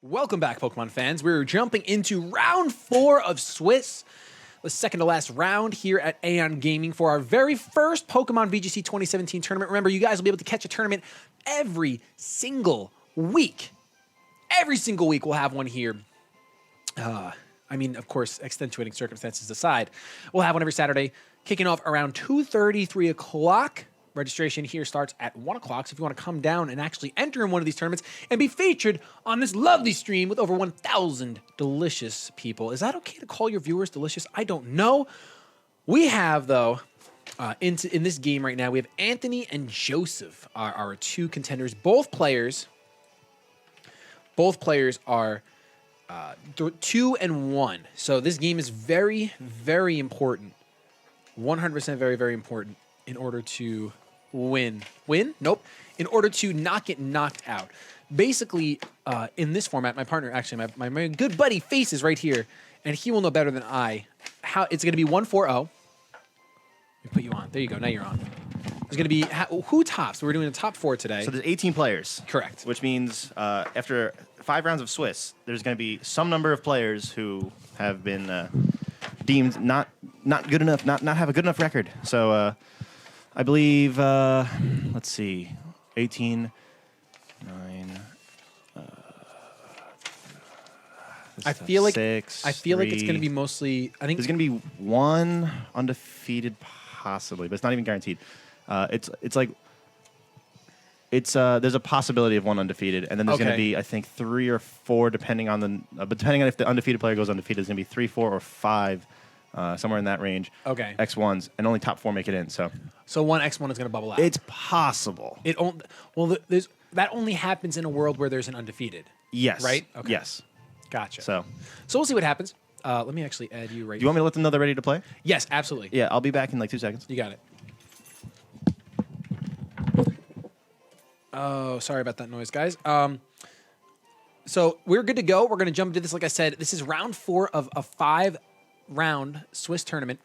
Welcome back, Pokemon fans. We're jumping into round 4 of Swiss, the second to last round here at AON Gaming for our very first Pokemon VGC 2017 tournament. Remember, you guys will be able to catch a tournament every single week. Every single week we'll have one here. Of course, accentuating circumstances aside, we'll have one every Saturday, kicking off around 2:30, 3 o'clock. Registration here starts at 1 o'clock, so if you want to come down and actually enter in one of these tournaments and be featured on this lovely stream with over 1,000 delicious people. Is that okay to call your viewers delicious? I don't know. We have, though, in this game right now, we have Anthony and Joseph are our two contenders. Both players are 2 and 1. So this game is very, very important. 100% very, very important in order to win. Win? Nope. In order to not get knocked out. Basically, in this format, my partner, actually, my good buddy, Face is right here, and he will know better than I how it's going to be 1-4-0. Let me put you on. There you go. Now you're on. There's going to be who tops? We're doing a top 4 today. So there's 18 players. Correct. Which means after 5 rounds of Swiss, there's going to be some number of players who have been deemed not good enough, not have a good enough record. So I believe, let's see, 18, 9. I feel like 6, I feel 3. like it's going to be mostly. I think There's going to be one undefeated, possibly, but it's not even guaranteed. There's a possibility of one undefeated, and then there's going to be, I think, 3 or 4, depending on if the undefeated player goes undefeated. There's going to be 3, 4, or 5, somewhere in that range. Okay. X1s, and only top 4 make it in. So one X1 is going to bubble out. it's possible. That only happens in a world where there's an undefeated. Yes. Right? Okay. Yes. Gotcha. So we'll see what happens. Let me actually add you right. do you want me to let them know they're ready to play? Yes, absolutely. Yeah, I'll be back in like 2 seconds. You got it. Oh, sorry about that noise, guys. So we're good to go. We're going to jump into this. Like I said, this is round 4 of a 5-round Swiss tournament.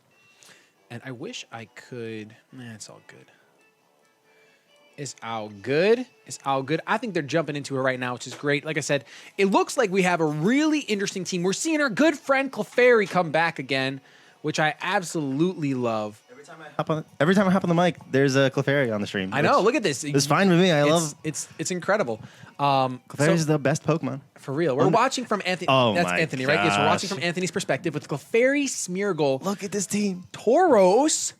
And I wish I could... it's all good. It's all good. It's all good. I think they're jumping into it right now, which is great. Like I said, it looks like we have a really interesting team. We're seeing our good friend Clefairy come back again, which I absolutely love. Every time I hop on the mic, there's a Clefairy on the stream. I know. Look at this. It's fine with me. It's incredible. Clefairy is the best Pokemon. For real. We're watching from Anthony. Oh, that's my Anthony, right? Yes, we're watching gosh. from Anthony's perspective with Clefairy, Smeargle, Look at this team. Tauros,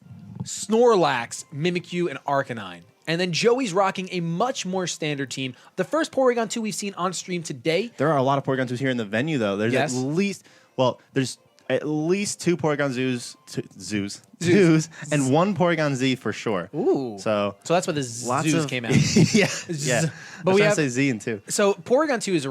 Snorlax, Mimikyu, and Arcanine. And then Joey's rocking a much more standard team. The first Porygon 2 we've seen on stream today. There are a lot of Porygon Zoos here in the venue, though. There's Yes. there's at least 2 Porygon Zoos, and 1 Porygon Z for sure. Ooh. So that's why the lots Zoos of came out. yeah. But we have to say Z in 2. So Porygon 2 is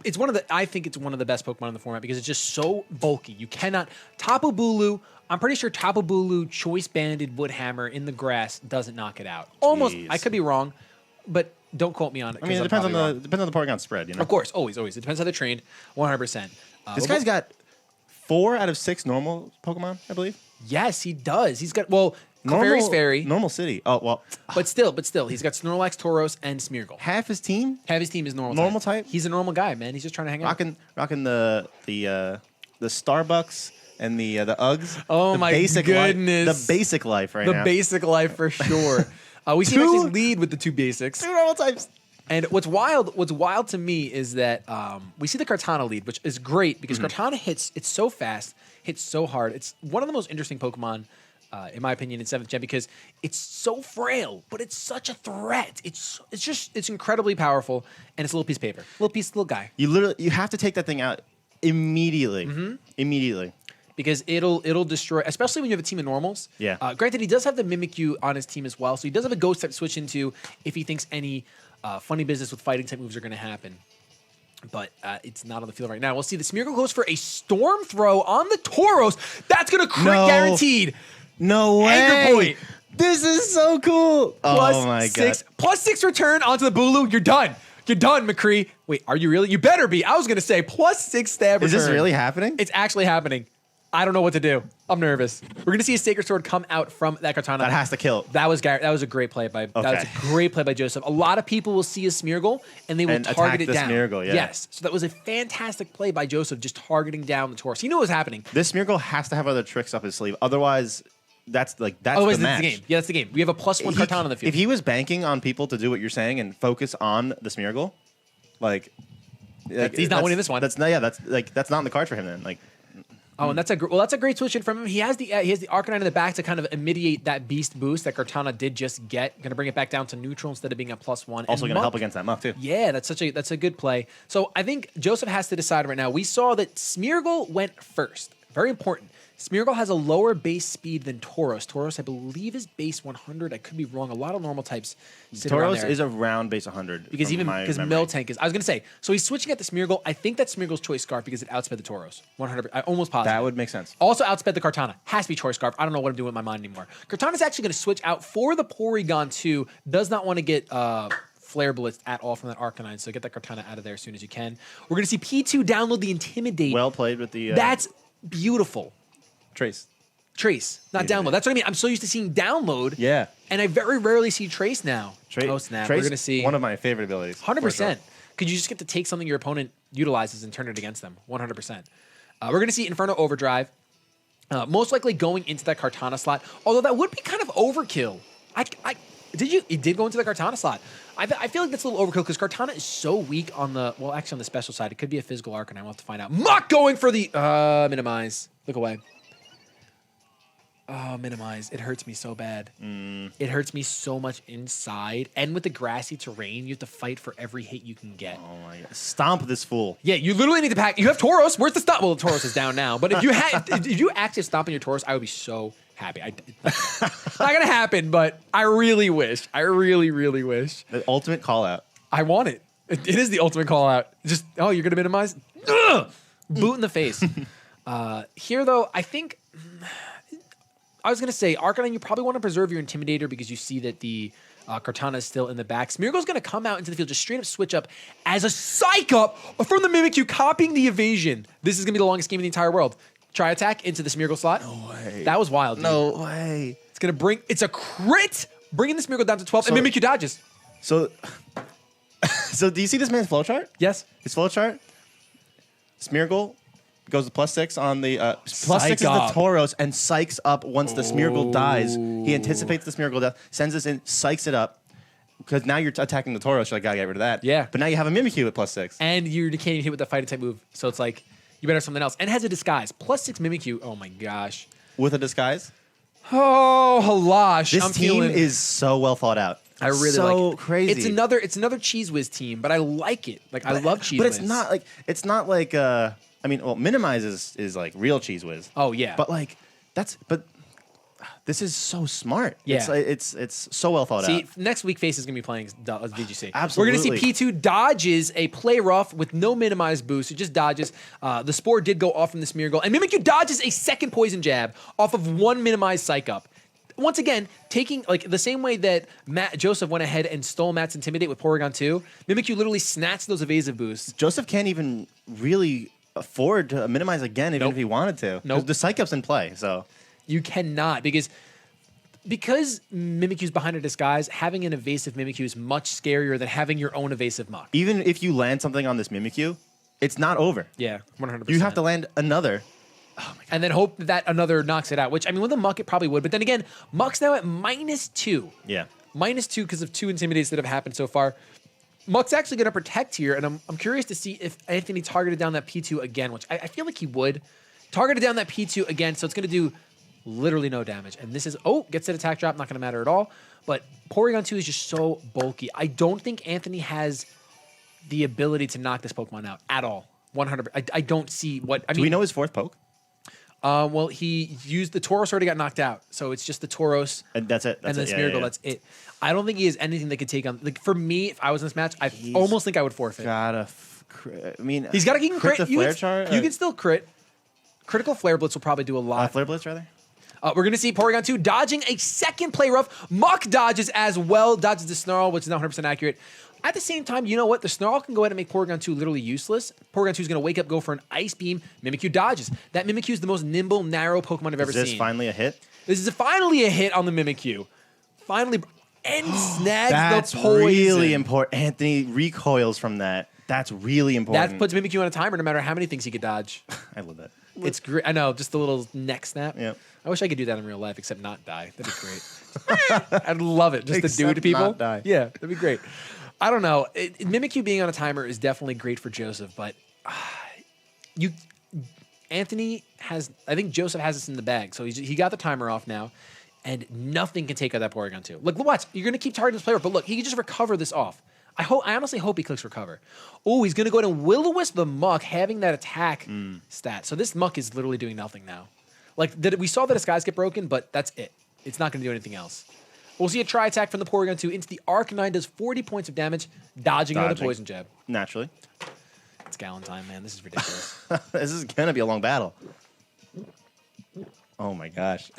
it's one of the I think it's one of the best Pokemon in the format because it's just so bulky. You cannot Tapu Bulu. I'm pretty sure Tapu Bulu Choice Banded Woodhammer in the grass doesn't knock it out. Almost. Jeez. I could be wrong, but don't quote me on it. I mean, it depends on the Porygon spread, you know. Of course, always. It depends how they're trained. 100%. This guy's got 4 out of 6 normal Pokemon, I believe. Yes, he does. He's got Clefairy's Fairy, normal city. Oh well, but still, he's got Snorlax, Tauros, and Smeargle. half his team Half his team is normal. Normal type? He's a normal guy, man. He's just trying to hang out. rocking the Starbucks and the Uggs. Oh the my basic goodness. the basic life right now. The basic life for sure. We see him actually lead with the 2 basics. 2 normal types. And what's wild to me is that we see the Kartana lead, which is great because Kartana it's so fast, hits so hard. It's one of the most interesting Pokemon, in my opinion, in 7th Gen because it's so frail, but it's such a threat. It's incredibly powerful, and it's a little piece of paper, little guy. You have to take that thing out immediately. Immediately. Because it'll destroy, especially when you have a team of normals. Yeah. Granted, he does have the Mimikyu on his team as well, so he does have a Ghost type to switch into if he thinks any funny business with fighting type moves are going to happen. But it's not on the field right now. We'll see the Smeargle goes for a Storm Throw on the Tauros. That's going to crit guaranteed. No way. Anchor point. This is so cool. Plus oh my 6. God. Plus 6 return onto the Bulu. You're done. You're done, McCree. Wait, are you really? You better be. I was going to say plus 6 stab return. Is this really happening? It's actually happening. I don't know what to do. I'm nervous. We're gonna see a Sacred Sword come out from that Kartana. That has to kill. That was a great play by that was a great play by Joseph. A lot of people will see a Smeargle and they will target it down. Smeargle, yeah. Yes. So that was a fantastic play by Joseph, just targeting down the Tauros. He knew what was happening. This Smeargle has to have other tricks up his sleeve. Otherwise, that's the match. That's the game. Yeah, that's the game. We have a +1 Kartana on the field. If he was banking on people to do what you're saying and focus on the Smeargle, he's not winning this one. That's not in the card for him then. Oh, and that's a great switch in from him. He has the Arcanine in the back to kind of mitigate that beast boost that Kartana did just get. Going to bring it back down to neutral instead of being a +1. Also going to help against that Muck too. Yeah, that's a good play. So I think Joseph has to decide right now. We saw that Smeargle went first. Very important. Smeargle has a lower base speed than Tauros. Tauros, I believe, is base 100. I could be wrong. A lot of normal types sit around there. Tauros is around base 100. Because Miltank is. I was going to say, so he's switching at the Smeargle. I think that's Smeargle's Choice Scarf because it outsped the Tauros. 100. I almost positive. That would make sense. Also outsped the Kartana. Has to be Choice Scarf. I don't know what I'm doing with my mind anymore. Kartana's actually going to switch out for the Porygon 2. Does not want to get Flare Blitz at all from that Arcanine, so get that Kartana out of there as soon as you can. We're going to see P2 download the Intimidate. Well played with the... That's beautiful. Trace, not download. That's what I mean. I'm so used to seeing download. Yeah. And I very rarely see Trace now. Oh, snap. Trace, we're going to see. One of my favorite abilities. 100%. Because you just get to take something your opponent utilizes and turn it against them. 100%. We're going to see Inferno Overdrive. Most likely going into that Kartana slot. Although that would be kind of overkill. It did go into the Kartana slot. I feel like that's a little overkill because Kartana is so weak on the, well, actually on the special side. It could be a physical Arcanine. We'll have to find out. Muck going for the minimize. Look away. Oh, minimize. It hurts me so bad. It hurts me so much inside. And with the grassy terrain, you have to fight for every hit you can get. Oh my god. Stomp this fool. Yeah, you literally need to pack. You have Tauros. Where's the stomp? Well, the Tauros is down now. But if you actually stomp on your Tauros, I would be so happy. It's not gonna happen, but I really wish. I really, really wish. The ultimate call out. I want it. It is the ultimate call out. Just, oh, you're gonna minimize? Ugh! Boot in the face. Here though, I think I was going to say, Arcanine, you probably want to preserve your Intimidator because you see that the Kartana is still in the back. Smeargle's going to come out into the field, just straight up switch up as a Psych Up from the Mimikyu, copying the evasion. This is going to be the longest game in the entire world. Try attack into the Smeargle slot. No way. That was wild, dude. No way. It's going to bring, it's a crit, bringing the Smeargle down to 12, and Mimikyu dodges. So do you see this man's flowchart? Yes. His flowchart? Smeargle goes to +6 on the +6 is the up. Tauros and psychs up once the Smeargle dies. He anticipates the Smeargle death, sends this in, psychs it up. Because now you're attacking the Tauros, you're like, gotta get rid of that. Yeah. But now you have a Mimikyu at +6. And you can't even hit with the fighting type move. So it's like, you better have something else. And it has a disguise. +6 Mimikyu. Oh my gosh. With a disguise? Oh, halash. This team is so well thought out. I really so like it. Crazy. It's another Cheese Whiz team, but I like it. Like, I love Cheese Whiz. But it's not like I mean, well, minimize is like real Cheese Whiz. Oh yeah. But this is so smart. Yeah. It's so well thought out. See, next week Face is gonna be playing VGC. Absolutely. We're gonna see P2 dodges a play rough with no minimize boost. It just dodges. The Spore did go off from the Smeargle, and Mimikyu dodges a second poison jab off of one minimized Psych Up. Once again, taking like the same way that Joseph went ahead and stole Matt's Intimidate with Porygon 2, Mimikyu literally snatched those evasive boosts. Joseph can't even really afford to minimize again, even if he wanted to. Nope. The Psych Up's in play, so. You cannot, because Mimikyu's behind a disguise, having an evasive Mimikyu is much scarier than having your own evasive Muck. Even if you land something on this Mimikyu, it's not over. Yeah, 100%. You have to land another. Oh my God. And then hope that another knocks it out, which, I mean, with a Muck, it probably would. But then again, Muck's now at -2. Yeah. -2 because of 2 Intimidates that have happened so far. Muck's actually going to protect here, and I'm curious to see if Anthony targeted down that P2 again, which I feel like he would. Targeted down that P2 again, so it's going to do literally no damage. And this is, gets an attack drop, not going to matter at all. But Porygon 2 is just so bulky. I don't think Anthony has the ability to knock this Pokemon out at all. 100%. I don't see what... Do we know his fourth poke? Well, he used the Tauros already got knocked out, so it's just the Tauros and that's it. And the Smeargle. That's it. I don't think he has anything that could take on. Like for me, if I was in this match, I almost think I would forfeit. I mean, he's got to crit the flare chart. You can still crit. Critical Flare Blitz will probably do a lot. Flare Blitz, rather. We're going to see Porygon 2 dodging a second play rough. Muck dodges as well. Dodges the Snarl, which is not 100% accurate. At the same time, you know what? The Snarl can go ahead and make Porygon 2 literally useless. Porygon 2 is going to wake up, go for an Ice Beam. Mimikyu dodges. That Mimikyu is the most nimble, narrow Pokemon I've ever seen. Is this finally a hit? This is finally a hit on the Mimikyu. Finally, and snags That's the poison. really important. Anthony recoils from that. That's really important. That puts Mimikyu on a timer no matter how many things he could dodge. I love that. It's great. I know, just the little neck snap. Yep. I wish I could do that in real life, except not die. That'd be great. I'd love it, just to do it to Except people. not die. Yeah, that'd be great. I don't know. Mimikyu being on a timer is definitely great for Joseph, but Anthony has. I think Joseph has this in the bag, so he got the timer off now, and nothing can take out that Porygon 2. Look, watch. You're gonna keep targeting this player, but look, he can just recover this off. I honestly hope he clicks recover. Oh, he's gonna go ahead and Will-O-Wisp the Muck, having that attack stat. So this Muck is literally doing nothing now. Like we saw the disguise get broken, but that's it. It's not gonna do anything else. We'll see a tri-attack from the Porygon 2 into the Arcanine, does 40 points of damage, dodging another Poison Jab. Naturally. It's Gallon time, man. This is ridiculous. This is going to be a long battle. Oh, my gosh.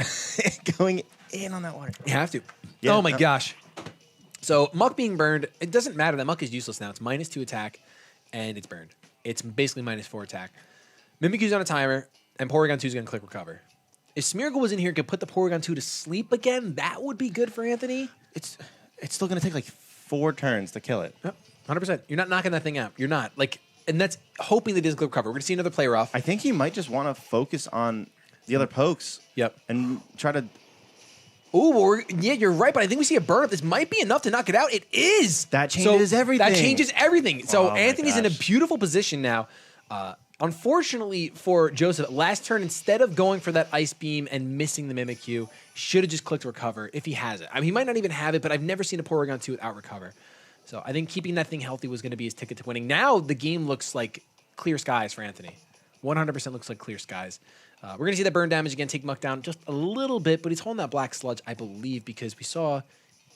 Going in on that water. You have to. Yeah, oh, my gosh. So Muck being burned, it doesn't matter. That Muck is useless now. It's -2 attack, and it's burned. It's basically -4 attack. Mimikyu's on a timer, and Porygon 2 is going to click recover. If Smeargle was in here and could put the Porygon 2 to sleep again, that would be good for Anthony. It's still going to take like 4 turns to kill it. Yep, 100%. You're not knocking that thing out. You're not. And that's hoping that it doesn't click recover. We're going to see another play rough. I think he might just want to focus on the other pokes. Yep. And try to... Ooh, yeah, you're right, but I think we see a burn up. This might be enough to knock it out. It is. That changes everything. That changes everything. So Oh, Anthony's in a gosh. beautiful position now. Unfortunately for Joseph, last turn, instead of going for that Ice Beam and missing the Mimikyu, should have just clicked recover if he has it. I mean, he might not even have it, but I've never seen a Porygon 2 without recover. So I think keeping that thing healthy was going to be his ticket to winning. Now the game looks like clear skies for Anthony. 100% looks like clear skies. We're going to see that burn damage again, take Muck down just a little bit, but he's holding that Black Sludge, I believe, because we saw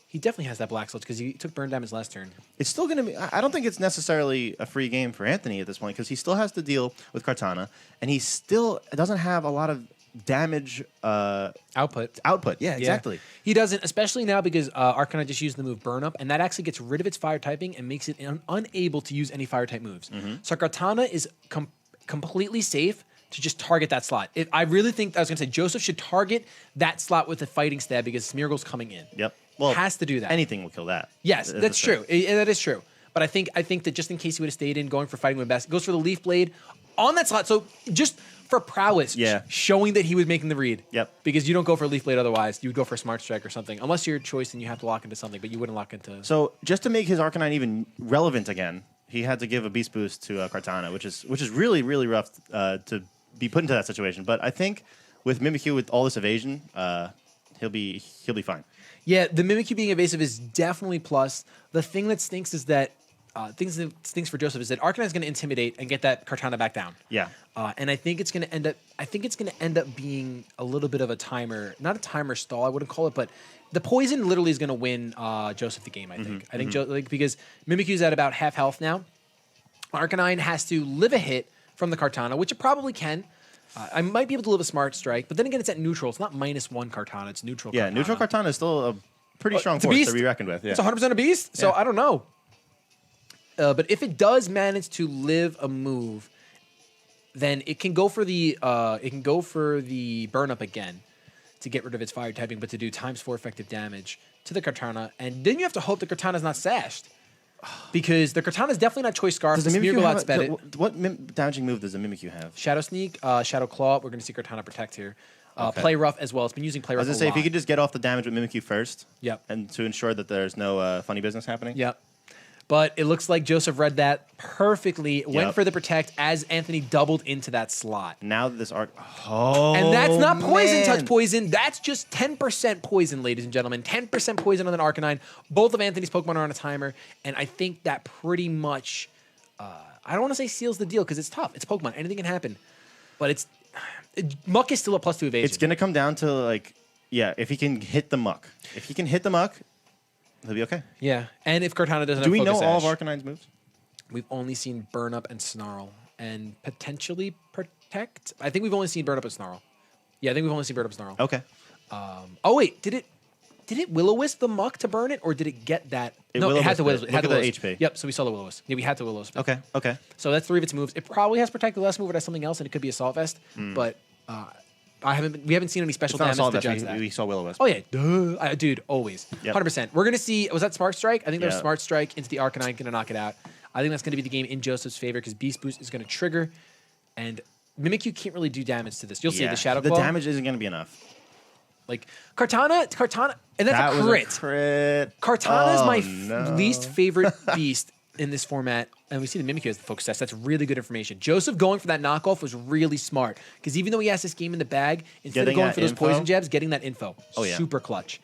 he definitely has that Black Sludge because he took burn damage last turn. It's still going to be... I don't think it's necessarily a free game for Anthony at this point because he still has to deal with Kartana, and he still doesn't have a lot of damage... Output. Yeah, exactly. Yeah. He doesn't, especially now because Arcanine just used the move Burn Up, and that actually gets rid of its fire typing and makes it unable to use any fire type moves. So Kartana is completely safe to just target that slot. I really think, I was going to say, Joseph should target that slot with a Fighting Stab because Smeargle's coming in. Yep. Well, has to do that. Anything will kill that. Yes, that's true. That is true. But I think that just in case he would have stayed in, going for Fighting Wind Best, goes for the Leaf Blade on that slot. So just for prowess, showing that he was making the read. Yep. Because you don't go for a Leaf Blade otherwise. You would go for a Smart Strike or something. Unless you're your choice and you have to lock into something, but you wouldn't lock into... So just to make his Arcanine even relevant again, he had to give a Beast Boost to Kartana, which is really, really rough to be put into that situation. But I think with Mimikyu, with all this evasion, he'll be fine. Yeah, the Mimikyu being evasive is definitely plus. The thing that stinks is that stinks for Joseph is that Arcanine is going to intimidate and get that Kartana back down. Yeah. And I think it's going to end up. I think it's going to end up being a little bit of a timer, not a timer stall, I wouldn't call it, but the poison literally is going to win Joseph the game. I think. I think because Mimikyu's at about half health now. Arcanine has to live a hit from the Kartana, which it probably can. I might be able to live a Smart Strike, but then again, it's at neutral. It's not -1 Kartana. It's neutral. Yeah, Kartana. neutral Kartana is still a pretty strong it's a force beast. to be reckoned with. Yeah. It's 100% a beast. So Yeah. I don't know. But if it does manage to live a move, then it can go for the burn up again to get rid of its fire typing, but to do ×4 effective damage to the Kartana, and then you have to hope the Kartana's not sashed. Because the Kartana is definitely not Choice Scarf. Does the Mimikyu Smeargle outsped it. what damaging move does the Mimikyu have? Shadow Sneak, Shadow Claw. We're going to see Kartana Protect here. Okay. Play Rough as well. It's been using Play I Rough was a gonna say lot. if you could just get off the damage with Mimikyu first. Yep. And to ensure that there's no funny business happening. Yep. But it looks like Joseph read that perfectly. Went Yep. for the Protect as Anthony doubled into that slot. Now that this arc, And that's not poison man. touch poison. That's just 10% poison, ladies and gentlemen. 10% poison on an Arcanine. Both of Anthony's Pokemon are on a timer. And I think that pretty much, I don't want to say seals the deal because it's tough. It's Pokemon. Anything can happen. But Muck is still a +2 evasion. It's gonna come down to if he can hit the Muck. If he can hit the Muck, he'll be okay. Yeah. And if Kartana doesn't Do have we know Focus all of Sash, Arcanine's moves? we've only seen Burn Up and Snarl. And potentially Protect. I think we've only seen Burn Up and Snarl. Yeah, I think we've only seen Burn Up and Snarl. Okay. Oh, wait. Did did it Will-O-Wisp the Muck to burn it, or did it get that? No, it had to Will-O-Wisp Will-O-Wisp. It had Look to at the Will-O-Wisp. HP. Yep, so we saw the Will-O-Wisp. Yeah, we had to Will-O-Wisp. Okay. So that's 3 of its moves. It probably has Protect the Less move, it has something else, and it could be Assault Vest, but we haven't seen any special It's not damage Assault to Vest. judge that. We saw Will-O-Wisp. Oh yeah, duh. Dude, always. Yep. 100%. We're going to see, was that Smart Strike? I think there's Yeah. Smart Strike into the Arcanine, going to knock it out. I think that's going to be the game in Joseph's favor because Beast Boost is going to trigger, and Mimikyu can't really do damage to this. You'll see the Shadow Claw. The damage isn't going to be enough. Like, Kartana, and that's That a was crit. a crit. Kartana is Oh, my no. least favorite beast in this format, and we see the Mimikyu as the focus test. That's really good information. Joseph going for that knockoff was really smart because even though he has this game in the bag, instead Getting of going that for those info? poison jabs, getting that info, Oh, yeah. super clutch.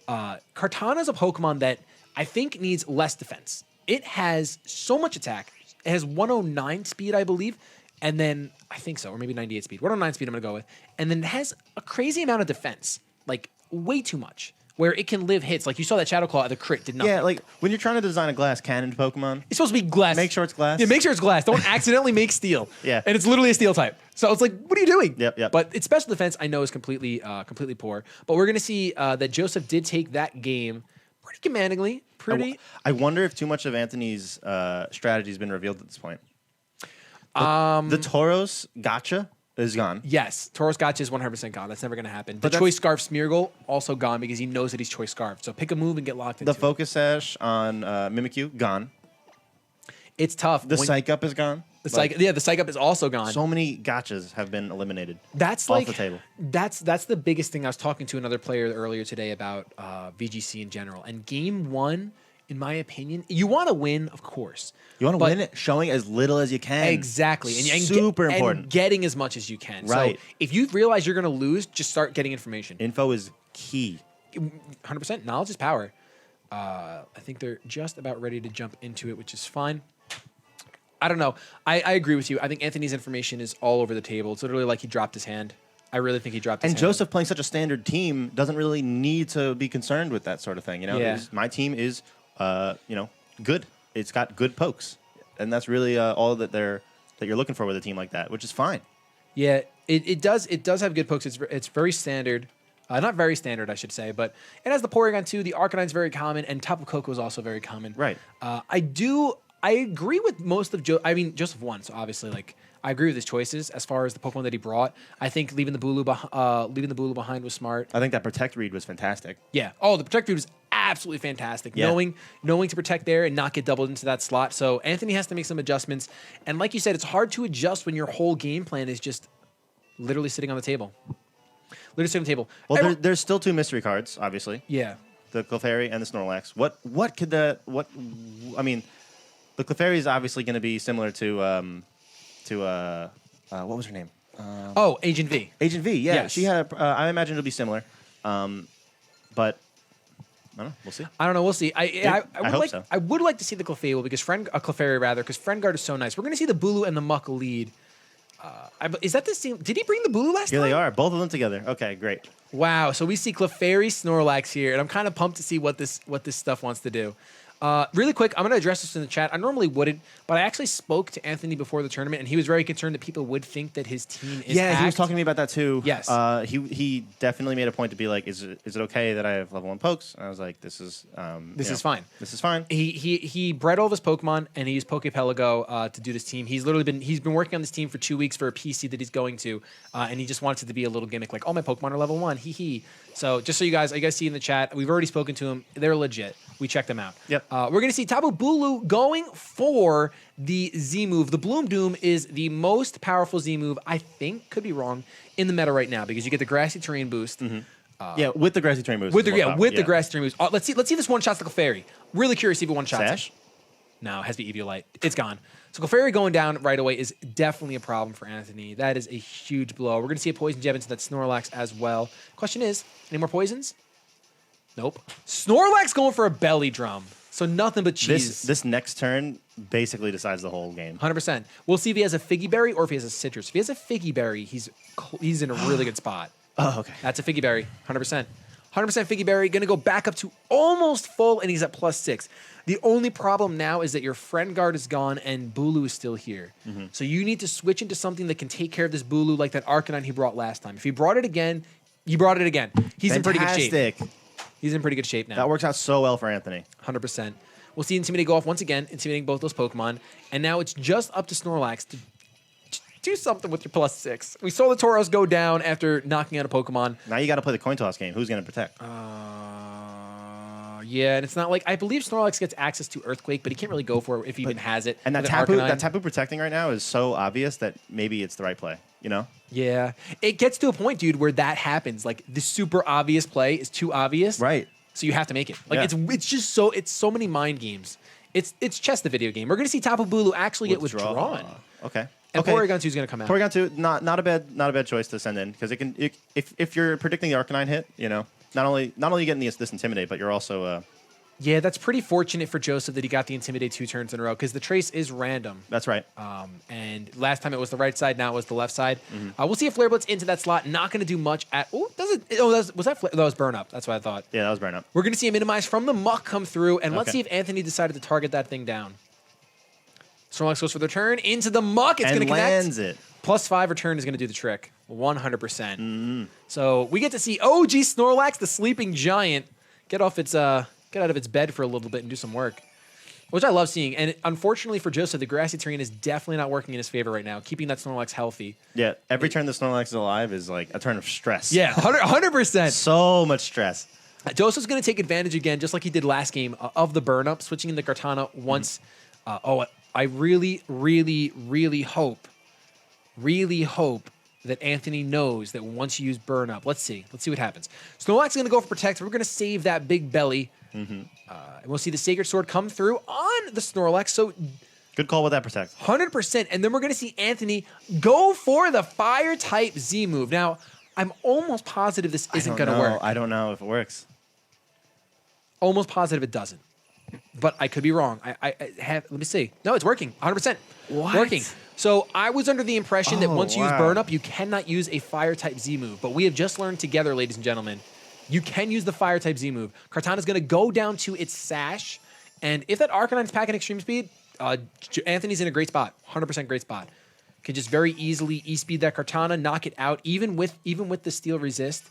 Kartana is a Pokemon that I think needs less defense. It has so much attack. It has 109 speed, I believe, and then I think so, or maybe 98 speed. 109 speed I'm going to go with. And then it has a crazy amount of defense, like way too much, where it can live hits. Like you saw that Shadow Claw at the crit did nothing. Yeah, like when you're trying to design a glass cannon Pokemon, It's supposed to be glass. Make sure it's glass. Yeah, make sure it's glass. Don't accidentally make steel. Yeah. And it's literally a steel type. So it's like, what are you doing? Yep. But its special defense, I know, is completely poor. But we're going to see that Joseph did take that game pretty commandingly. I wonder if too much of Anthony's strategy has been revealed at this point. The Tauros gotcha is gone. Yes, Tauros Gotcha is 100% gone. That's never going to happen. But The Choice Scarf Smeargle also gone because he knows that he's Choice Scarf. So pick a move and get locked into The Focus Sash on Mimikyu gone. It's tough. The Psych Up is gone. The Psych Up is also gone. So many gotchas have been eliminated. That's off like the table. That's the biggest thing. I was talking to another player earlier today about VGC in general. And game 1, in my opinion, you want to win, of course. You want to win it showing as little as you can. Exactly. And super important. And getting as much as you can. Right. So if you realize you're going to lose, just start getting information. Info is key. 100%. Knowledge is power. I think they're just about ready to jump into it, which is fine. I don't know. I agree with you. I think Anthony's information is all over the table. It's literally like he dropped his hand. I really think he dropped his hand. And Joseph playing such a standard team doesn't really need to be concerned with that sort of thing. You know, Yeah. My team is, good. It's got good pokes, and that's really all that you're looking for with a team like that, which is fine. Yeah, it does have good pokes. It's very standard. Not very standard, I should say, but it has the Porygon too. The Arcanine's very common, and Tapu Koko is also very common. Right. I agree with most of Joseph won, so obviously, like, I agree with his choices as far as the Pokemon that he brought. I think leaving the Bulu behind was smart. I think that Protect read was fantastic. Yeah. Oh, the Protect read was absolutely fantastic. Yeah. Knowing to protect there and not get doubled into that slot. So Anthony has to make some adjustments. And like you said, it's hard to adjust when your whole game plan is just literally sitting on the table. Literally sitting on the table. Well, there's still 2 mystery cards, obviously. Yeah. The Clefairy and the Snorlax. The Clefairy is obviously going to be similar to what was her name? Agent V. Agent V. Yeah, Yes. she had. I imagine it'll be similar, but I don't know. We'll see. I don't know. We'll see. I hope like. so. I would like to see the Clefairy because Friendguard is so nice. We're going to see the Bulu and the Muck lead. Is that the same? Did he bring the Bulu last Here time? they are, both of them together. Okay, great. Wow. So we see Clefairy, Snorlax here, and I'm kind of pumped to see what this stuff wants to do. Really quick, I'm going to address this in the chat. I normally wouldn't, but I actually spoke to Anthony before the tournament, and he was very concerned that people would think that his team is He was talking to me about that too. Yes. He definitely made a point to be like, is it okay that I have level 1 pokes? And I was like, this is fine. This is fine. He bred all of his Pokemon, and he used Pokepelago to do this team. He's been working on this team for 2 weeks for a PC that he's going to, and he just wants it to be a little gimmick, like all my Pokemon are level 1. Hee hee. So just so you guys see in the chat, we've already spoken to him. They're legit. We checked them out. Yep. We're going to see Tapu Bulu going for the Z move. The Bloom Doom is the most powerful Z move, I think, could be wrong, in the meta right now because you get the Grassy Terrain boost. Mm-hmm. With the Grassy Terrain boost. With the Grassy Terrain boost. Let's see if this one shots the Clefairy. Really curious if it one shots Sash? it. No, it has to be Eviolite. It's gone. So Clefairy going down right away is definitely a problem for Anthony. That is a huge blow. We're going to see a Poison Jab into that Snorlax as well. Question is, any more poisons? Nope. Snorlax going for a belly drum. So nothing but cheese. This next turn basically decides the whole game. 100%. We'll see if he has a Figgy Berry or if he has a Citrus. If he has a Figgy Berry, he's in a really good spot. Oh, okay. That's a Figgy Berry, 100%. 100% Figgy Berry, going to go back up to almost full, and he's at +6. The only problem now is that your Friend Guard is gone and Bulu is still here. Mm-hmm. So you need to switch into something that can take care of this Bulu like that Arcanine he brought last time. If he brought it again, he brought it again. He's in pretty good shape. He's in pretty good shape now. That works out so well for Anthony. 100%. We'll see Intimidate go off once again, intimidating both those Pokemon. And now it's just up to Snorlax to do something with your +6. We saw the Tauros go down after knocking out a Pokemon. Now you got to play the coin toss game. Who's going to protect? Yeah, and it's not like I believe Snorlax gets access to Earthquake, but he can't really go for it if he even has it. And that with Tapu protecting right now is so obvious that maybe it's the right play. You know? Yeah, it gets to a point, dude, where that happens. Like the super obvious play is too obvious, Right. So you have to make it. Like it's just so many mind games. It's chess the video game. We're gonna see Tapu Bulu actually get withdrawn. Okay. And Porygon 2 is gonna come out. Porygon 2, not a bad choice to send in because if you're predicting the Arcanine hit, you know, not only you getting this Intimidate, but you're also yeah, that's pretty fortunate for Joseph that he got the Intimidate 2 turns in a row because the trace is random. That's right. And last time it was the right side, now it was the left side. We'll see if Flare Blitz into that slot. Not going to do much at. Oh, does it? Oh, that was Burn Up. That's what I thought. Yeah, that was Burn Up. We're going to see a Minimize from the Muck come through, and let's see if Anthony decided to target that thing down. Snorlax goes for the turn into the Muck. It's going to connect. Lands it. +5 return is going to do the trick. 100%. So we get to see OG Snorlax, the sleeping giant, get out of its bed for a little bit and do some work, which I love seeing. And unfortunately for Joseph, the grassy terrain is definitely not working in his favor right now, keeping that Snorlax healthy. Yeah, every turn the Snorlax is alive is like a turn of stress. Yeah, 100%. So much stress. Joseph's going to take advantage again, just like he did last game, of the burn up, switching into Kartana once. I really, really, really hope that Anthony knows that once you use burn up, let's see what happens. Snorlax is going to go for protect. We're going to save that big belly. And we'll see the Sacred Sword come through on the Snorlax. So good call with that protect. 100%. And then we're going to see Anthony go for the Fire type Z move. Now, I'm almost positive this isn't going to work. I don't know if it works. Almost positive it doesn't. But I could be wrong. I have. Let me see. No, it's working. 100%. What? Working. So I was under the impression that once you use Burn Up, you cannot use a Fire type Z move. But we have just learned together, ladies and gentlemen, you can use the Fire type Z move. Kartana's going to go down to its Sash, and if that Arcanine's packing Extreme Speed, Anthony's in a great spot. 100% great spot. Can just very easily E-speed that Kartana, knock it out, even with the Steel Resist.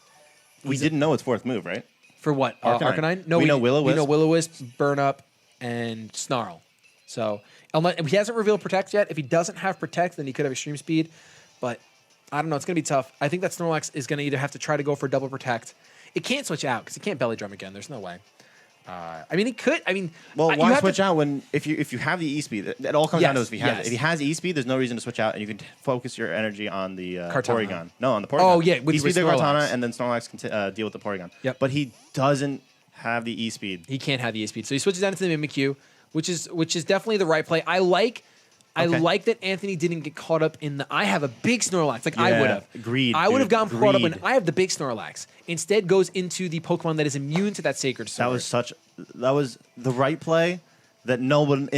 We didn't know its fourth move, right? For what? Arcanine? No, we know Will-O-Wisp. We know Will-O-Wisp, Burn Up, and Snarl. So he hasn't revealed Protect yet. If he doesn't have Protect, then he could have Extreme Speed. But I don't know. It's going to be tough. I think that Snorlax is going to either have to try to go for double Protect. It can't switch out because it can't Belly Drum again. There's no way. I mean, it could. I mean, well, why switch out when if you have the E-speed? It all comes down to if he has it. If he has E-speed, there's no reason to switch out, and you can focus your energy on the Porygon. No, on the Porygon. Oh yeah, E-speed the Kartana, and then Snorlax can deal with the Porygon. Yep. But he doesn't have the E-speed. He can't have the E-speed, so he switches down to the Mimikyu, which is definitely the right play. I like that Anthony didn't get caught up in the. I have a big Snorlax, like I would have. Agreed. I would have gotten caught up in. I have the big Snorlax. Instead, goes into the Pokemon that is immune to that Sacred Sword. That was the right play that no one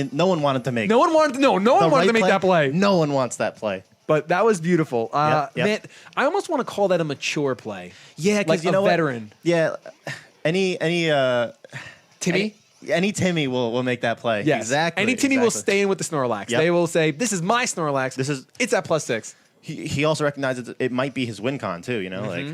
wanted to make. No one wanted to make that play. No one wants that play. But that was beautiful. Yep. Man, I almost want to call that a mature play. Yeah, because like a veteran. Yeah, any Timmy. Any Timmy will make that play. Yes. Exactly. Any Timmy will stay in with the Snorlax. Yep. They will say, "This is my Snorlax. It's at +6." He also recognizes it might be his win con too. You know, like.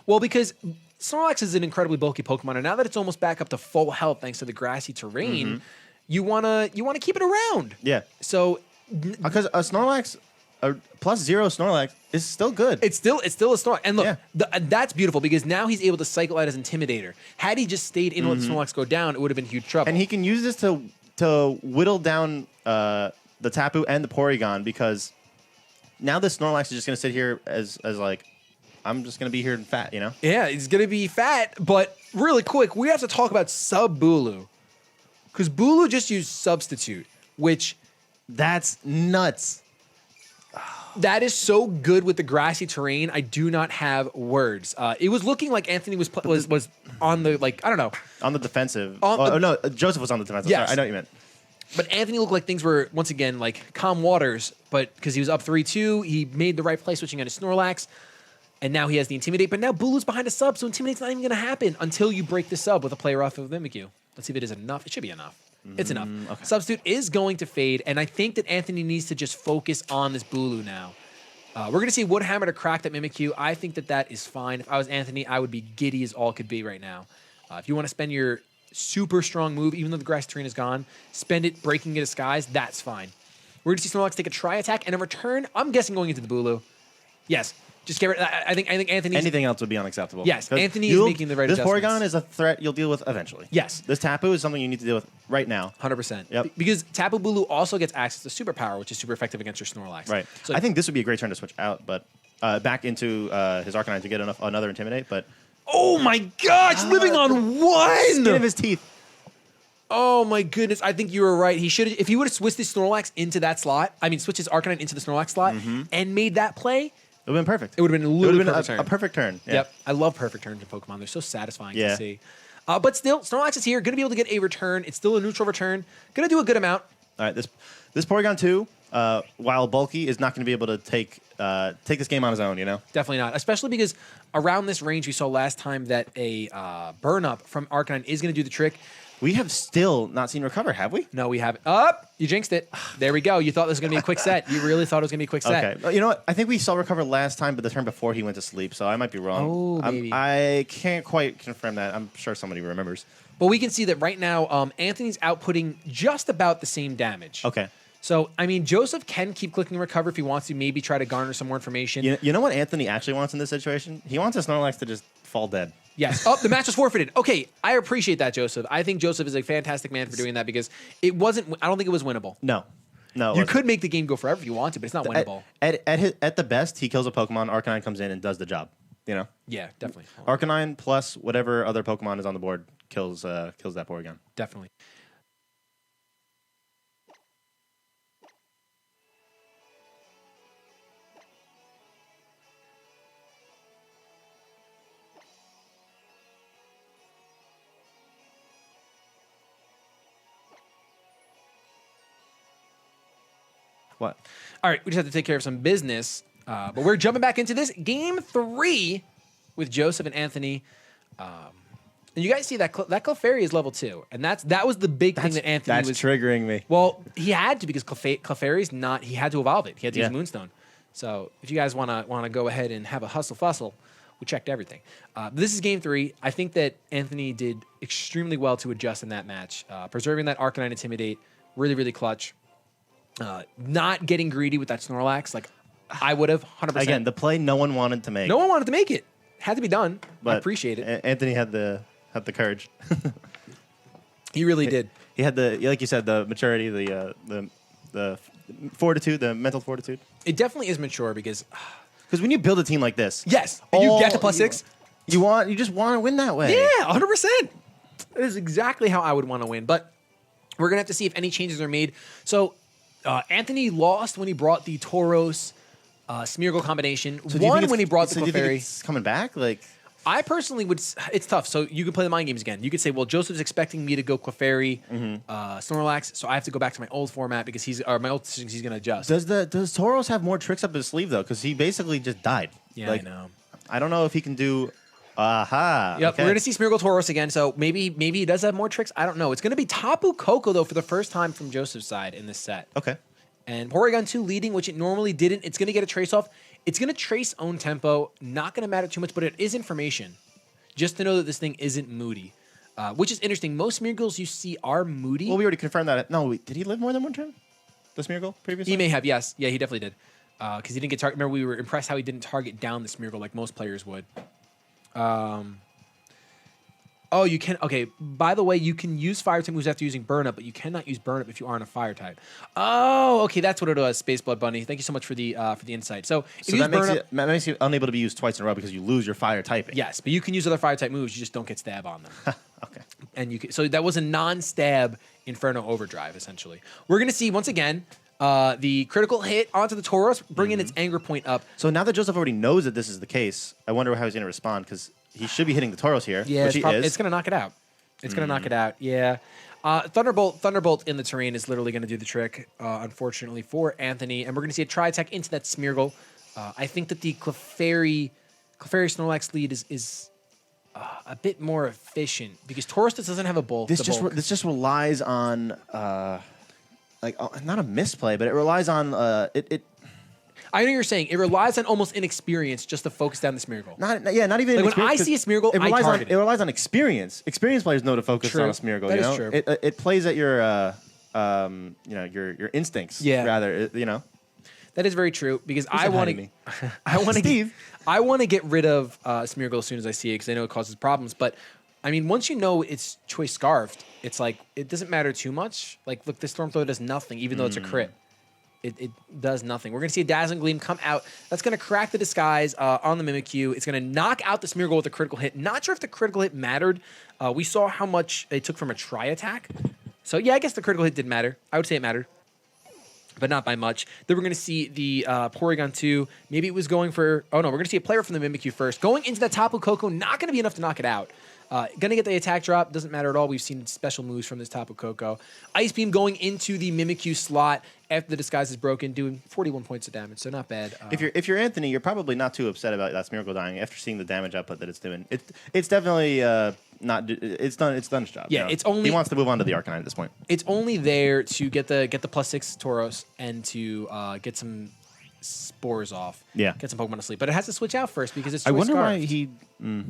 Well, because Snorlax is an incredibly bulky Pokemon, and now that it's almost back up to full health thanks to the grassy terrain, you wanna keep it around. Yeah. So because a Snorlax, a +0 Snorlax is still good. It's still a Snorlax. And look, that's beautiful because now he's able to cycle out his Intimidator. Had he just stayed in and let the Snorlax go down, it would have been huge trouble. And he can use this to whittle down the Tapu and the Porygon because now the Snorlax is just going to sit here as like, I'm just going to be here and fat, you know? Yeah, he's going to be fat. But really quick, we have to talk about Sub Bulu. Because Bulu just used Substitute, which... That's nuts. That is so good with the grassy terrain. I do not have words. It was looking like Anthony was on the, like, I don't know. On the defensive. No, Joseph was on the defensive. Yes. Sorry, I know what you meant. But Anthony looked like things were, once again, like calm waters. But because he was up 3-2, he made the right play switching on his Snorlax. And now he has the Intimidate. But now Bulu's behind a sub, so Intimidate's not even going to happen until you break the sub with a player off of Mimikyu. Let's see if it is enough. It should be enough. It's enough. Okay. Substitute is going to fade, and I think that Anthony needs to just focus on this Bulu now. We're going to see Woodhammer to crack that Mimikyu. I think that is fine. If I was Anthony, I would be giddy as all could be right now. If you want to spend your super strong move, even though the grass terrain is gone, spend it breaking into skies, that's fine. We're going to see Snorlax take a tri-attack and a return. I'm guessing going into the Bulu. Yes. Just get rid. I think Anthony. Anything else would be unacceptable. Yes, Anthony is making the right this adjustments. Porygon is a threat you'll deal with eventually. Yes. This Tapu is something you need to deal with right now. 100%. Yep. Because Tapu Bulu also gets access to Superpower, which is super effective against your Snorlax. Right. So I think this would be a great turn to switch out, but back into his Arcanine to get another Intimidate. But oh my gosh, living on one. skin of his teeth. Oh my goodness, I think you were right. He should have, if he would have switched his Snorlax into that slot, switched his Arcanine into the Snorlax slot and made that play, It would have been perfect. it would have been a little perfect turn. a perfect turn. Yeah. Yep. I love perfect turns in Pokemon. They're so satisfying Yeah. to see. But still, Snorlax is here, going to be able to get a return. It's still a neutral return. Going to do a good amount. All right. This Porygon 2, while bulky, is not going to be able to take this game on his own. You know. Definitely not. Especially because around this range we saw last time that a burn up from Arcanine is going to do the trick. We have still not seen Recover, have we? No, we haven't. Up! You jinxed it. There we go. You thought this was going to be a quick set. You really thought it was going to be a quick set. Okay. Well, you know what? I think we saw Recover last time, but the turn before he went to sleep, so I might be wrong. Oh, maybe. I can't quite confirm that. I'm sure somebody remembers. But we can see that right now, Anthony's outputting just about the same damage. Okay. So, Joseph can keep clicking Recover if he wants to, maybe try to garner some more information. You know what Anthony actually wants in this situation? He wants his Snorlax to just fall dead. Yes. Oh, the match was forfeited. Okay, I appreciate that, Joseph. I think Joseph is a fantastic man for doing that because it wasn't. I don't think it was winnable. No. You could make the game go forever if you want to, but it's not winnable. At the best, he kills a Pokemon. Arcanine comes in and does the job. You know. Yeah, definitely. Arcanine plus whatever other Pokemon is on the board kills that Porygon. Definitely. What? All right, we just have to take care of some business, but we're jumping back into this game 3 with Joseph and Anthony. And you guys see that that Clefairy is level 2, and that was the big thing that Anthony was triggering me. Well, he had to because Clefairy's not. He had to evolve it. He had to use Yeah. Moonstone. So if you guys want to go ahead and have a hustle fussle, we checked everything. This is game 3. I think that Anthony did extremely well to adjust in that match, preserving that Arcanine Intimidate, really really clutch. Not getting greedy with that Snorlax, like I would have 100%. Again, the play no one wanted to make. No one wanted to make it. Had to be done. But I appreciate it. Anthony had the courage. He really did. He had like you said, the maturity, the fortitude, the mental fortitude. It definitely is mature because when you build a team like this, yes, and you get to +6. You just want to win that way. Yeah, 100%. That is exactly how I would want to win. But we're gonna have to see if any changes are made. So Anthony lost when he brought the Tauros Smeargle combination. So do you Won think when he brought the do you think Clefairy. it's coming back? Like, I personally would. It's tough. So you can play the mind games again. You could say, well, Joseph's expecting me to go Clefairy, Snorlax, so I have to go back to my old format because he's going to adjust. does Tauros have more tricks up his sleeve though? Because he basically just died. Yeah, like, I know. I don't know if he can do. Aha. Yep, okay. we're going to see Smeargle Tauros again, so maybe he does have more tricks. I don't know. It's going to be Tapu Koko, though, for the first time from Joseph's side in this set. Okay. And Porygon 2 leading, which it normally didn't. It's going to get a trace off. It's going to trace own tempo. Not going to matter too much, but it is information. Just to know that this thing isn't moody. Which is interesting. Most Smeargles you see are moody. Well, we already confirmed that. No, did he live more than one turn? The Smeargle previously? He may have, yes. Yeah, he definitely did. Because he didn't get target. Remember, we were impressed how he didn't target down the Smeargle like most players would. Oh, you can. Okay, by the way, you can use fire type moves after using burn up, but you cannot use burn up if you aren't a fire type. Oh, okay, that's what it was. Space Blood Bunny. Thank you so much for the insight. So, if you use that makes you unable to be used twice in a row because you lose your fire typing. yes, but you can use other fire type moves. You just don't get stab on them. Okay. And you can, so that was a non-stab Inferno Overdrive. Essentially, we're gonna see once again the critical hit onto the Tauros, bringing its anger point up. So now that Joseph already knows that this is the case, I wonder how he's going to respond because he should be hitting the Tauros here, Yeah, which he is. it's going to knock it out. It's going to knock it out. Yeah. Thunderbolt in the terrain is literally going to do the trick, unfortunately, for Anthony. And we're going to see a tri-attack into that Smeargle. I think that the Clefairy Snorlax lead is a bit more efficient because Tauros doesn't have a bulk. This just relies on not a misplay, but it relies on it. I know you're saying it relies on almost inexperience just to focus down the Smeargle. Not even Like when I experience, see a Smeargle, I target it relies on experience. Experienced players know to focus True. on a Smeargle. That you is know, true. it plays at your your instincts. Yeah. Rather, That is very true because I said hi want to to. me? I want to. Steve. I want to get rid of Smeargle as soon as I see it because I know it causes problems. But I mean, once you know it's Choice Scarfed, it's like it doesn't matter too much. Like, look, this Storm Thrower does nothing, even though it's a crit. It does nothing. We're going to see a Dazzling Gleam come out. That's going to crack the disguise on the Mimikyu. It's going to knock out the Smeargle with a critical hit. Not sure if the critical hit mattered. We saw how much it took from a tri-attack. So, yeah, I guess the critical hit did matter. I would say it mattered, but not by much. Then we're going to see the Porygon 2. Maybe it was going for... Oh, no, we're going to see a player from the Mimikyu first. Going into that Tapu Koko, not going to be enough to knock it out. Going to get the attack drop. Doesn't matter at all. We've seen special moves from this Tapu Koko. Ice Beam going into the Mimikyu slot after the disguise is broken, doing 41 points of damage, so not bad. If you're Anthony, you're probably not too upset about that Smeargle dying after seeing the damage output that it's doing. It's definitely not. It's done its job. Yeah, it's only... He wants to move on to the Arcanine at this point. It's only there to get the +6 Tauros and to get some spores off. Yeah. Get some Pokemon to sleep. But it has to switch out first because it's I Choice wonder why Scarfed. he.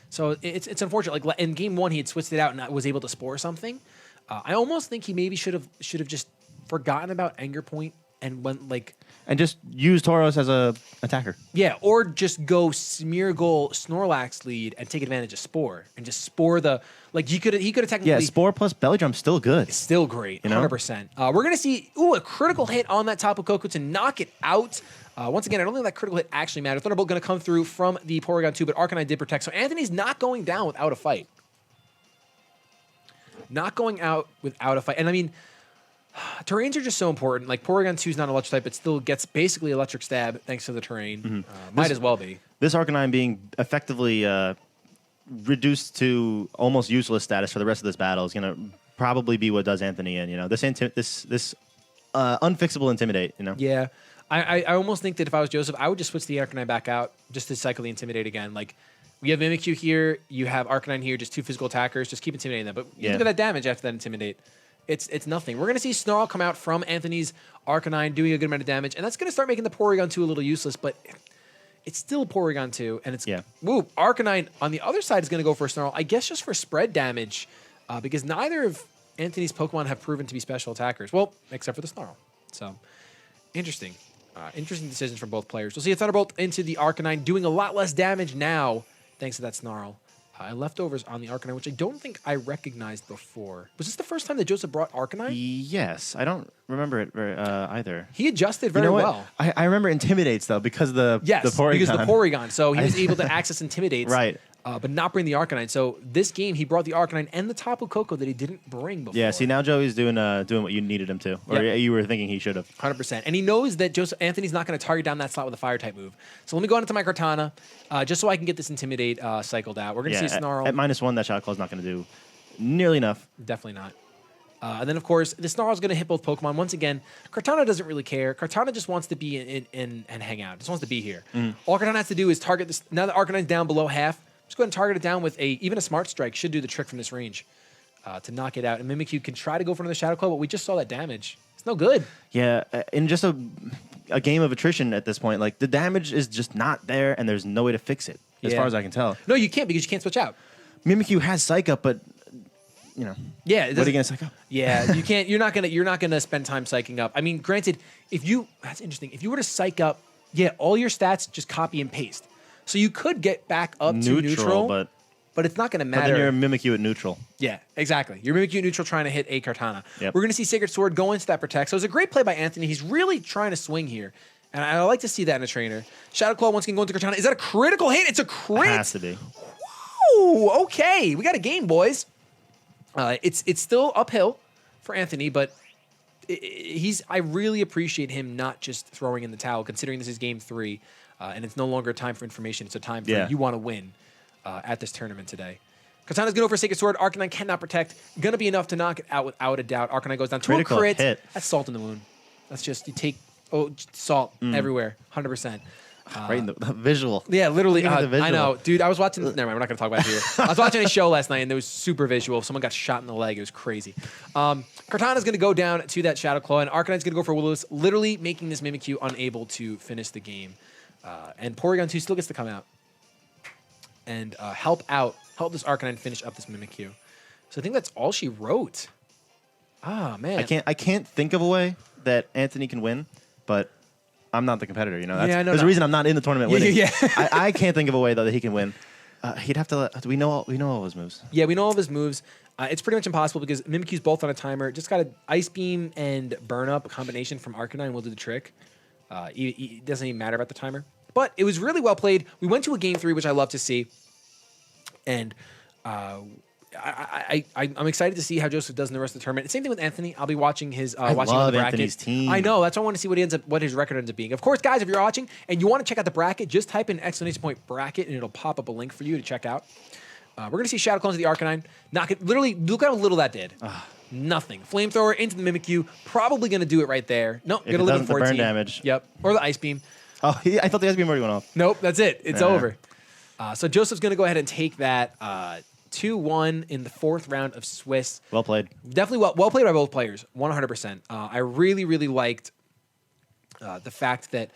So it's unfortunate. Like in game 1, he had switched it out and was able to spore something. I almost think he maybe should have just forgotten about Anger Point and went like... And just use Tauros as a attacker. Yeah, or just go Smeargle Snorlax lead and take advantage of Spore and just Spore the... Like he could have technically... Yeah, Spore plus Belly Drum still good. Still great, 100%. We're going to see a critical hit on that Tapu Koko to knock it out. Once again, I don't think that critical hit actually mattered. Thunderbolt going to come through from the Porygon 2, but Arcanine did protect. So Anthony's not going down without a fight. Not going out without a fight. And I mean, terrains are just so important. Like Porygon 2 is not electric type, but still gets basically electric stab thanks to the terrain. Might as well be. This Arcanine being effectively reduced to almost useless status for the rest of this battle is going to probably be what does Anthony in. This unfixable Intimidate. Yeah. I almost think that if I was Joseph, I would just switch the Arcanine back out just to cycle the Intimidate again. Like, we have Mimikyu here, you have Arcanine here, just 2 physical attackers. Just keep intimidating them. But you look at that damage after that Intimidate. It's nothing. We're going to see Snarl come out from Anthony's Arcanine doing a good amount of damage, and that's going to start making the Porygon 2 a little useless, but it's still Porygon 2, and it's... Yeah. Woo, Arcanine on the other side is going to go for a Snarl, I guess just for spread damage, because neither of Anthony's Pokemon have proven to be special attackers. Well, except for the Snarl. So, interesting. Interesting decisions from both players. We'll see a Thunderbolt into the Arcanine, doing a lot less damage now, thanks to that Snarl. Leftovers on the Arcanine, which I don't think I recognized before. Was this the first time that Joseph brought Arcanine? Yes. I don't remember it either. He adjusted very well. I remember Intimidates, though, because of the Porygon. Because of the Porygon. So he was able to access Intimidates. Right. But not bring the Arcanine. So this game, he brought the Arcanine and the Tapu Koko that he didn't bring before. Yeah, see, now Joey's doing what you needed him to. Or you were thinking he should have. 100%. And he knows that Anthony's not going to target down that slot with a Fire-type move. So let me go into my Kartana, just so I can get this Intimidate cycled out. We're going to see Snarl. At -1, that Shot Claw is not going to do nearly enough. Definitely not. And then, of course, the Snarl is going to hit both Pokemon. Once again, Kartana doesn't really care. Kartana just wants to be in and hang out. Just wants to be here. All Kartana has to do is target this. Now that Arcanine's down below half, just go ahead and target it down with even a Smart Strike should do the trick from this range to knock it out. And Mimikyu can try to go for another Shadow Claw, but we just saw that damage. It's no good. Yeah, in just a game of attrition at this point, like the damage is just not there, and there's no way to fix it, as far as I can tell. No, you can't because you can't switch out. Mimikyu has Psych Up, but yeah, what are you gonna Psych Up? Yeah, you can't. You're not gonna spend time psyching up. I mean, granted, that's interesting. If you were to psych up, all your stats just copy and paste. So you could get back up to neutral, but it's not going to matter. But then you're a Mimikyu at neutral. Yeah, exactly. You're Mimikyu at neutral trying to hit a Kartana. Yep. We're going to see Sacred Sword go into that Protect. So it's a great play by Anthony. He's really trying to swing here. And I like to see that in a trainer. Shadow Claw once again going to Kartana. Is that a critical hit? It's a crit. It has to be. Whoa, okay. We got a game, boys. It's still uphill for Anthony, but I really appreciate him not just throwing in the towel, considering this is game 3. And it's no longer a time for information. It's a time for you want to win at this tournament today. Katana's going to go for Sacred Sword. Arcanine cannot protect. Going to be enough to knock it out without a doubt. Arcanine goes down to a crit. Hit. That's salt in the wound. That's just, you take salt everywhere, 100%. Right in the visual. Yeah, literally. Look at the visual. I know. Dude, I was watching... Never mind, we're not going to talk about it here. I was watching a show last night, and there was super visual. Someone got shot in the leg. It was crazy. Kartana's going to go down to that Shadow Claw, and Arcanine's going to go for Will-O-Wisp, literally making this Mimikyu unable to finish the game. And Porygon 2 still gets to come out and help this Arcanine finish up this Mimikyu. So I think that's all she wrote. Ah, man. I can't think of a way that Anthony can win, but I'm not the competitor, you know. That's, Yeah, I know. there's a reason I'm not in the tournament winning. Yeah. I can't think of a way though that he can win. He'd have to. We know all his moves. Yeah, we know all of his moves. It's pretty much impossible because Mimikyu's both on a timer. Just got an Ice Beam and Burn Up combination from Arcanine will do the trick. It doesn't even matter about the timer. But it was really well played. We went to a game 3, which I love to see, and I'm excited to see how Joseph does in the rest of the tournament. Same thing with Anthony. I'll be watching his I watching love the bracket. Anthony's team. I know. That's why I want to see what his record ends up being. Of course, guys, if you're watching and you want to check out the bracket, just type in ! bracket and it'll pop up a link for you to check out. We're gonna see Shadow Clones of the Arcanine. Literally, look how little that did. Nothing. Flamethrower into the Mimikyu. Probably gonna do it right there. Nope. If Gonna it live in doesn't, the 14. burn damage. Yep. Or the Ice Beam. Oh, I thought the Ice Beam already went off. Nope. That's it. It's Yeah. over. So Joseph's gonna go ahead and take that 2-1 in the 4th round of Swiss. Well played. Definitely well played by both players, 100%. I really, really liked the fact that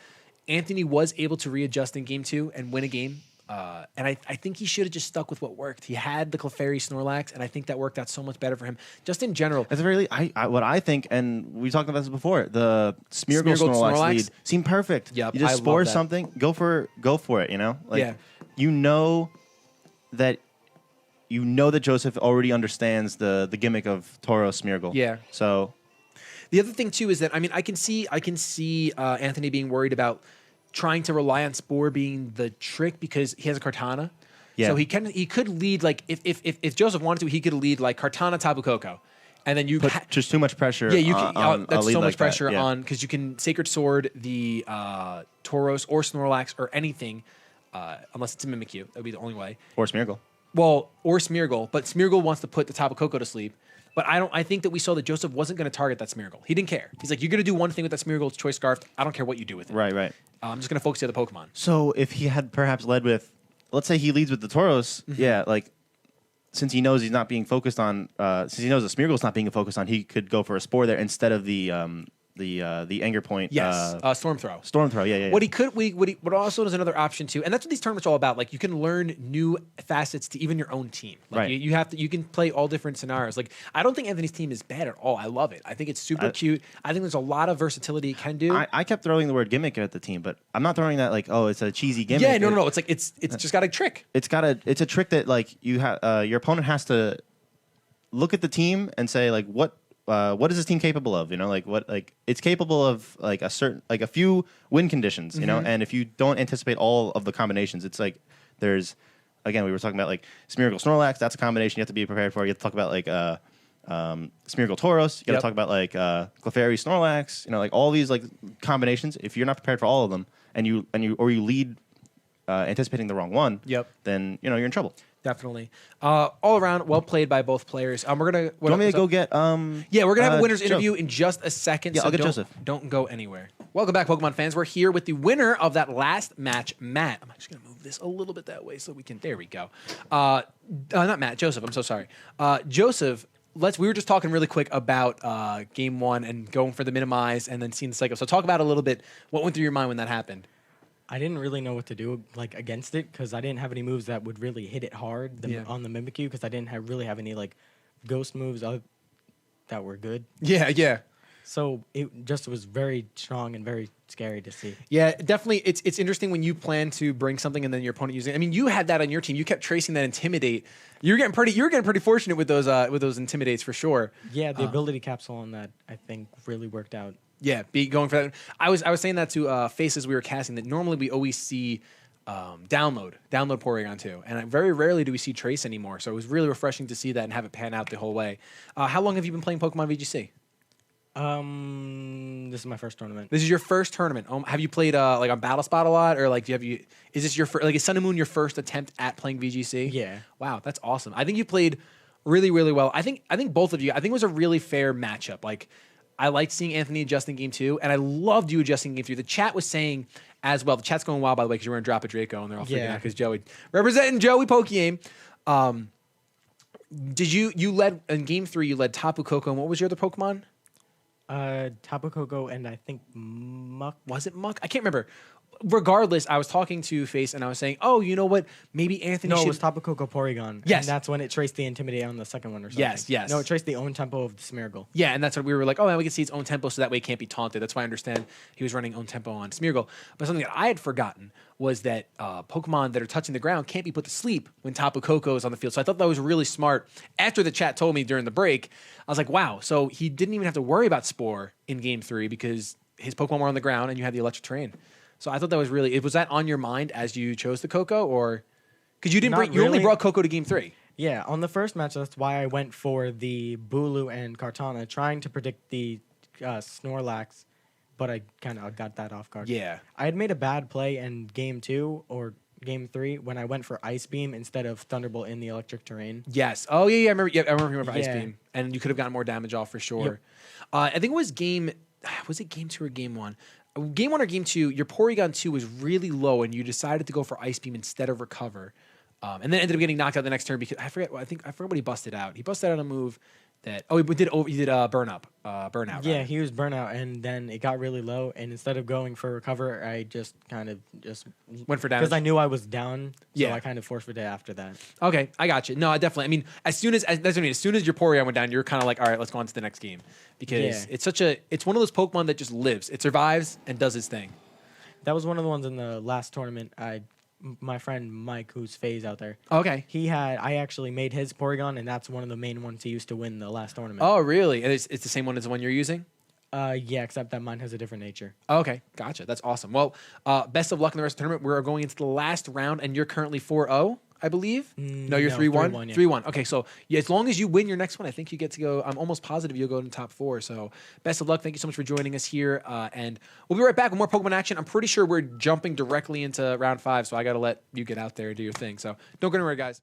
Anthony was able to readjust in game 2 and win a game. And I think he should have just stuck with what worked. He had the Clefairy Snorlax, and I think that worked out so much better for him. Just in general. At the very least, what I think, and we talked about this before, the Smeargle Snorlax lead seemed perfect. Yep, you just I spore love that. something, go for it. You know, like Yeah. you know that Joseph already understands the gimmick of Toro Smeargle. Yeah. So The other thing too is that I can see Anthony being worried about trying to rely on Spore being the trick because he has a Kartana. Yeah. So he could lead like if Joseph wanted to, he could lead like Kartana Tapu Koko, and then you put just too much pressure. yeah, you can. on That's a lead so much like that. pressure Yeah. on because you can Sacred Sword the Tauros or Snorlax or anything, unless it's a Mimikyu. That would be the only way. Or Smeargle. Well, or Smeargle, but Smeargle wants to put the Tapu Koko to sleep. But I think that we saw that Joseph wasn't going to target that Smeargle. He didn't care. He's like, you're going to do one thing with that Smeargle, it's Choice Scarf. I don't care what you do with it. Right. I'm just going to focus on the Pokemon. So if he had perhaps led with, let's say he leads with the Tauros, yeah, like since he knows he's not being focused on, since he knows the Smeargle's not being focused on, he could go for a Spore there instead of the Anger Point. Yes, Storm Throw. Storm Throw, yeah. What also is another option too, and that's what these tournaments are all about. Like you can learn new facets to even your own team. Like Right. you can play all different scenarios. Like I don't think Anthony's team is bad at all. I love it. I think it's super cute. I think there's a lot of versatility it can do. I kept throwing the word gimmick at the team, but I'm not throwing that like, oh, it's a cheesy gimmick. yeah, no. It's like it's just got a trick. It's a trick that like you have your opponent has to look at the team and say like what is this team capable of? You know, like it's capable of like a few win conditions, you know, and if you don't anticipate all of the combinations, it's like there's again we were talking about like Smeargle Snorlax, that's a combination you have to be prepared for. You have to talk about like Smeargle Tauros, you got to talk about like Clefairy Snorlax, you know, like all these like combinations. If you're not prepared for all of them and you lead anticipating the wrong one, then you know you're in trouble. Definitely. All around, well played by both players. We're gonna. Do you want me to go get? Yeah, we're gonna have a winners interview in just a second. Yeah, so I'll get Joseph. Don't go anywhere. Welcome back, Pokemon fans. We're here with the winner of that last match, Matt. I'm actually gonna move this a little bit that way so we can. There we go. Not Matt. Joseph. I'm so sorry. Joseph. We were just talking really quick about game 1 and going for the minimize and then seeing the cycle. So talk about it a little bit. What went through your mind when that happened? I didn't really know what to do like against it because I didn't have any moves that would really hit it hard on the Mimikyu because I didn't really have any like ghost moves that were good. Yeah. So it just was very strong and very scary to see. Yeah, definitely. It's interesting when you plan to bring something and then your opponent using it. I mean, you had that on your team. You kept tracing that Intimidate. You're getting pretty fortunate with those Intimidates for sure. Yeah, the ability capsule on that I think really worked out. Yeah, be going for that. I was saying that to Faces we were casting that normally we always see download Porygon 2, and very rarely do we see Trace anymore. So it was really refreshing to see that and have it pan out the whole way. How long have you been playing Pokemon VGC? This is my first tournament. This is your first tournament. Have you played like on BattleSpot a lot, or like is this your is Sun and Moon your first attempt at playing VGC? Yeah. Wow, that's awesome. I think you played really, really well. I think both of you. I think it was a really fair matchup. Like I liked seeing Anthony adjust in game 2, and I loved you adjusting in game 3. The chat was saying as well. The chat's going wild, by the way, because you're wearing Drop a Draco, and they're all freaking out because Joey representing Joey Pokey Aim. Did you led in game 3? You led Tapu Koko, and what was your other Pokemon? Tapu Koko and I think Muck. Was it Muck? I can't remember. Regardless, I was talking to Face and I was saying, oh, you know what? Maybe Anthony No, should... it was Tapu Koko Porygon. Yes. And that's when it traced the Intimidate on the second one or something. Yes. No, it traced the own tempo of the Smeargle. Yeah, and that's what we were like, oh, man, we can see its own tempo so that way it can't be taunted. That's why I understand he was running own tempo on Smeargle. But something that I had forgotten was that Pokemon that are touching the ground can't be put to sleep when Tapu Koko is on the field. So I thought that was really smart. After the chat told me during the break, I was like, wow, so he didn't even have to worry about Spore in game 3 because his Pokemon were on the ground and you had the electric terrain. So I thought that was really... Was that on your mind as you chose the Koko, or... Because you didn't you only brought Koko to game 3. Yeah, on the first match, that's why I went for the Bulu and Kartana, trying to predict the Snorlax, but I kind of got that off guard. Yeah. I had made a bad play in game 2 or game 3 when I went for Ice Beam instead of Thunderbolt in the electric terrain. Yes. Oh, yeah, I remember. Yeah, I remember Ice Yeah. Beam. And you could have gotten more damage off for sure. Yep. I think it was game... Was it game 2 or game 1? Game 1 or game 2, your Porygon 2 was really low, and you decided to go for Ice Beam instead of Recover. And then ended up getting knocked out the next turn because I forget what he busted out. He busted out a move that he did burnout. Yeah, he was burnout, and then it got really low, and instead of going for Recover, I just kind of went for damage. Because I knew I was down, so Yeah. I kind of forfeited after that. Okay, I got you. No, I definitely. I mean, as soon as your Porygon went down, you're kind of like, all right, let's go on to the next game because it's one of those Pokemon that just lives. It survives and does its thing. That was one of the ones in the last tournament. My friend Mike, who's Phase out there. Okay. I actually made his Porygon, and that's one of the main ones he used to win the last tournament. Oh, really? And it's the same one as the one you're using? Yeah, except that mine has a different nature. Okay, gotcha. That's awesome. Well, best of luck in the rest of the tournament. We're going into the last round, and you're currently 4-0, I believe. No, you're 3-1? 3-1, yeah. 3-1. Okay, so yeah, as long as you win your next one, I think you get to go. I'm almost positive you'll go in the top 4. So best of luck. Thank you so much for joining us here. And we'll be right back with more Pokemon action. I'm pretty sure we're jumping directly into round 5, so I got to let you get out there and do your thing. So don't go anywhere, guys.